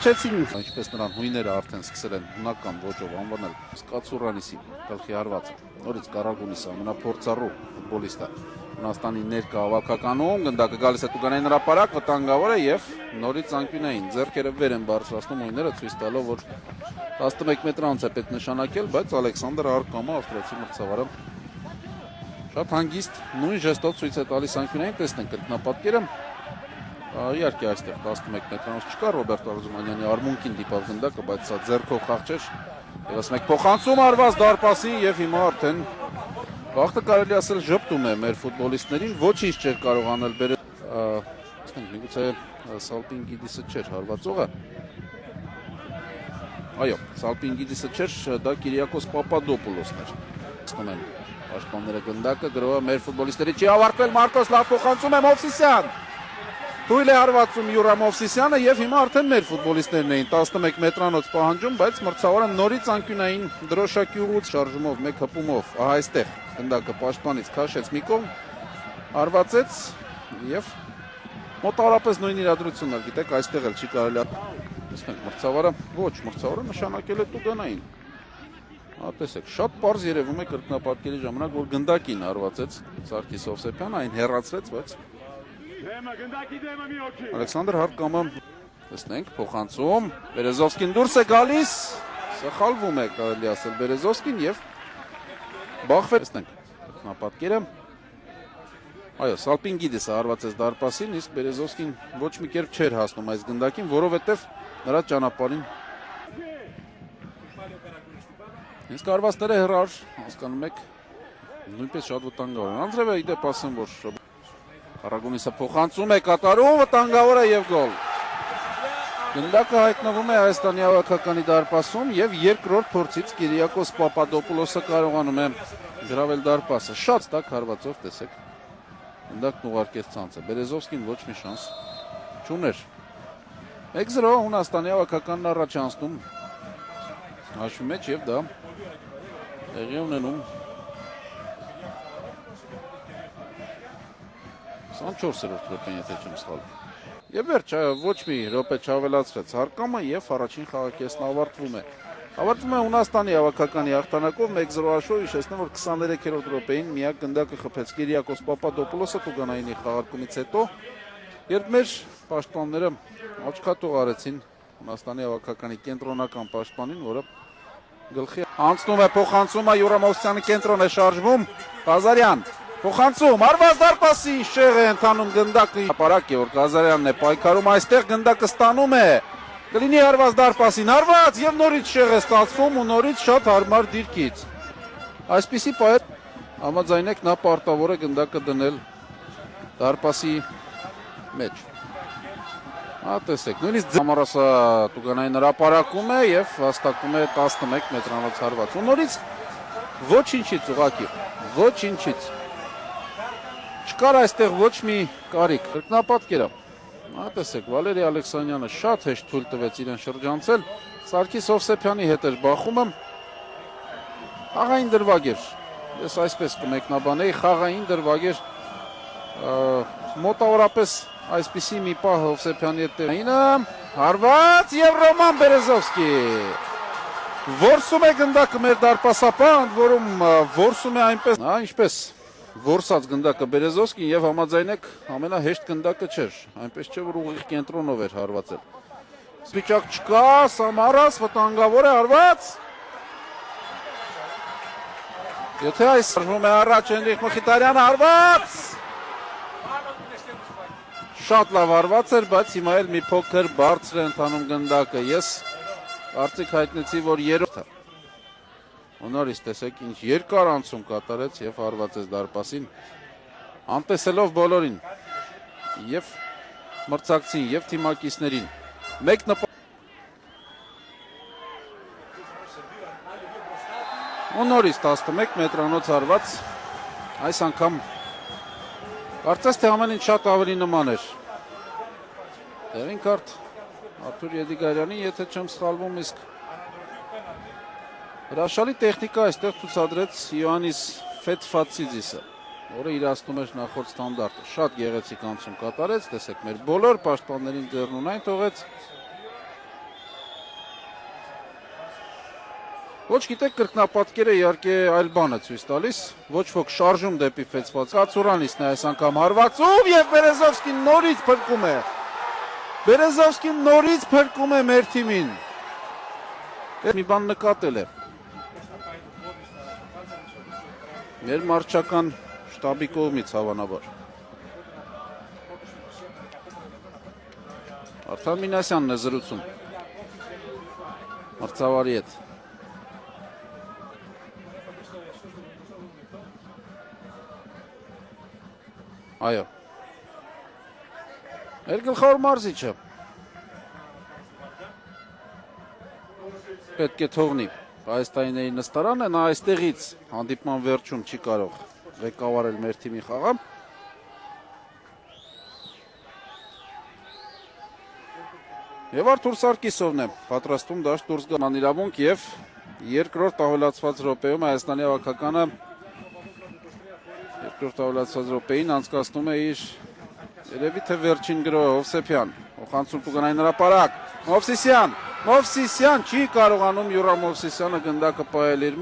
Հնչեցին, ինչպես նրան հույները արդեն սկսել են հունական ոճով անվանել Սկացուրանիսի գլխի հարվածը։ Նորից Կարագունիսը ամենափորձառու ֆուտբոլիստը Հունաստանի ներկա հավաքականում, գնդակը գալիս է Տուգանային հրապարակ, վտանգավոր է եւ նորից անկյունային ձեռքերը վեր են բարձրացնում հույները, ցույց տալով, որ 11 մետրանոց է պետք նշանակել, բայց Ալեքսանդր Արկամը ավստրիացի մրցավարը շատ հանգիստ նույն ժեստով ցույց է տալիս անկյունային, տեսնենք կրկնապատկերը։ Իհարկե այստեղ 11 մետրանոց չկա, Ռոբերտ Արզումանյանի արմունկին դիպավ գնդակը, բայց սա ձեռքով խաղ չէր։ Եվս մեկ փոխանցում արված դարպասին եւ հիմա արդեն վաղտը կարելի ասել ժպտում է մեր ֆուտբոլիստներին, ոչինչ չէր կարող անել բերել։ Ասենք միգուցե Սալպինգիդիսը չէր հարվածողը։ Այո, Սալպինգիդիսը չէր, դա Կիրիակոս Պապադոպուլոսն էր։ Ստում են պաշտպանները գնդակը, գրոհը մեր ֆուտբոլիստների չի ավարտվել, Մարկոս լավ փոխանցում է Մովսիսյան։ Թույլ է հարվածում Յուրա Մովսիսյանը եւ հիմա արդեն մեր ֆուտբոլիստներն էին 11 մետրանոց պահանջում, բայց մրցավարը նորից անկյունային դրոշակյուղուց շարժումով, մեկ հպումով, ահա այստեղ գնդակը պաշտպանից քաշեց մի կողմ, հարվածեց եւ մոտավորապես նույն իրադրությունն էր, գիտեք, այստեղ էլ չի կարելի տեսնենք մրցավարը, ոչ, մրցավարը նշանակել է Տուգանային։ Հա տեսեք, շատ պարզ երևում է կրկնապատկերի ժամանակ, որ գնդակին հարվածեց Սարգիս Հովսեփյանը, այն հեռացրեց, բայց Ալեքսանդր Արկամը, տեսնենք, փոխանցում, Բերեզովսկին դուրս է գալիս, սխալվում է կարելի ասել Բերեզովսկին եւ բախվել, տեսնենք, կրկնապատկերը։ Այո, Սալպինգիդիսը հարվածեց դարպասին, իսկ Բերեզովսկին ոչ մի կերպ չէր հասնում այս գնդակին, որովհետեւ նրա ճանապարհին իսկ արվածները հեռար, հասկանում եք, նույնպես շատ վտանգավոր են։ Անձրևը իդեպ ասեմ, որ Կարագունիսը փոխանցում է կատարում, վտանգավոր է եւ գոլ։ Գնդակը հայտնվում է Հայաստանի հավաքականի դարպասում եւ երկրորդ փորձից Կիրիակոս Պապադոպուլոսը կարողանում է գրավել դարպասը։ Շատ տակ հարվածով, տեսեք։ Գնդակն ուղարկեց ցանցը։ Բերեզովսկին ոչ մի շանս չուներ։ 1-0 Հունաստանի հավաքականն առաջանցնում հաշվի մեջ եւ դա տեղի ունենում 24-րդ րոպեն, եթե չեմ սխալվում։ Եվ վերջ, ոչ մի րոպե չավելացրեց Արկամը եւ առաջին խաղակեսն ավարտվում է։ Ավարտվում է Հունաստանի հավաքականի հաղթանակով 1-0 հաշվով, հիշեցնեմ, որ 23-րդ րոպեին միակ գնդակը խփեց Կիրիակոս Պապադոպուլոսը Տուգանայինի խաղարկումից հետո, երբ մեր պաշտպանները աչքաթող արեցին Հունաստանի հավաքականի կենտրոնական պաշտպանին, որը գլխի անցնում է, փոխանցում է Յուրա Մովսիսյանը կենտրոն է շարժվում, Ղազարյան փոխանցում, արված դարպասի շեղ է ընթանում գնդակը, հապարակ է, որ Ղազարյանն է պայքարում, այստեղ գնդակը ստանում է, կլինի արված դարպասին, արված եւ նորից շեղ է ստացվում ու նորից շատ հարմար դիրքից։ Այսպիսի պայել համաձայնեք նա պարտավոր է գնդակը դնել դարպասի մեջ։ Հա տեսեք, նույնիսկ Համարասը Տուգանային հրապարակում է եւ հաստատում է 11 մետրանոց հարված։ ու նորից ոչինչից ուղղակի, ոչինչից։ Չկար այստեղ ոչ մի կարիք, կրկնապատկերը։ Հա տեսեք, Վալերի Ալեքսանյանը շատ հեշտ թույլ տվեց իրեն շրջանցել, Սարգիս Հովսեփյանի հետ էր բախումը, խաղային դրվագ էր, ես այսպես կմեկնաբանեի, խաղային դրվագ էր, մոտավորապես այսպիսի մի պահ Հովսեփյանի հետ տեղինը, հարված եւ Ռոման Բերեզովսկի, որսում է գնդակը մեր դարպասապան, որում որսում է այնպես, ինչպես որսած գնդակը Բերեզովսկին եւ համաձայնեք ամենահեշտ գնդակը չէր, այնպես չէ, որ ուղիղ կենտրոնով էր հարվածել։ Վիճակ չկա, Սամարաս վտանգավոր է հարված։ Եթե այս շարժվում է առաջ Հենրիխ Մխիթարյանը հարված։ Շատ լավ հարված էր, բայց հիմա էլ մի փոքր բարձր է ընթանում գնդակը։ Ես կարծիք հայտնեցի, որ երրորդը Նորից տեսեք ինչ երկար անցում կատարեց եւ հարվածեց դարպասին, անտեսելով բոլորին եւ մրցակցին եւ թիմակիցներին։ Մեկ նորից 11 մետրանոց հարված, այս անգամ կարծես թե ամեն ինչ շատ ավելի նման էր։ Տեղին կարդ Արթուր Եդիգարյանի, եթե չեմ սխալվում, իսկ հրաշալի տեխնիկա այստեղ ցուցադրեց Յոաննիս Ֆետֆացիդիսը, որը իրացնում էր նախորդ ստանդարտը։ Շատ գեղեցիկ անցում կատարեց, տեսեք, մեր բոլոր պաշտպաններին ձեռնունայն թողեց Ոչ գիտեք, կրկնապատկերը իհարկե այլ բան է ցույց տալիս, ոչ ոք շարժում դեպի ֆեցված Կացուրանիսն է այս անգամ հարվածում եւ Բերեզովսկին նորից փրկում է։ Բերեզովսկին նորից փրկում է մեր թիմին։ Մի բան նկատել է։ Մեր մարզչական շտաբի կողմից հավանաբար։ Արթուր Մինասյանն է զրուցում մրցավարի հետ։ Այո։ Մեր գլխավոր մարզիչը պետք է թողնի Հայաստանների նստարանը, նա այստեղից հանդիպման վերջում չի կարող ղեկավարել մեր թիմի խաղը։ Եվ Արթուր Սարգիսովն է պատրաստում դաշտ դուրս գալ անիրավունք եւ երկրորդ ավելացված րոպեում Հայաստանի հավաքականը երկրորդ ավելացված րոպեին անցկացնում է իր երևի թե վերջին գրոհը Հովսեփյան։ Օխանցուր կգնային հրապարակ։ Մովսիսյան չի կարողանում Յուրա Մովսիսյանը գնդակը պահել իր մոտ։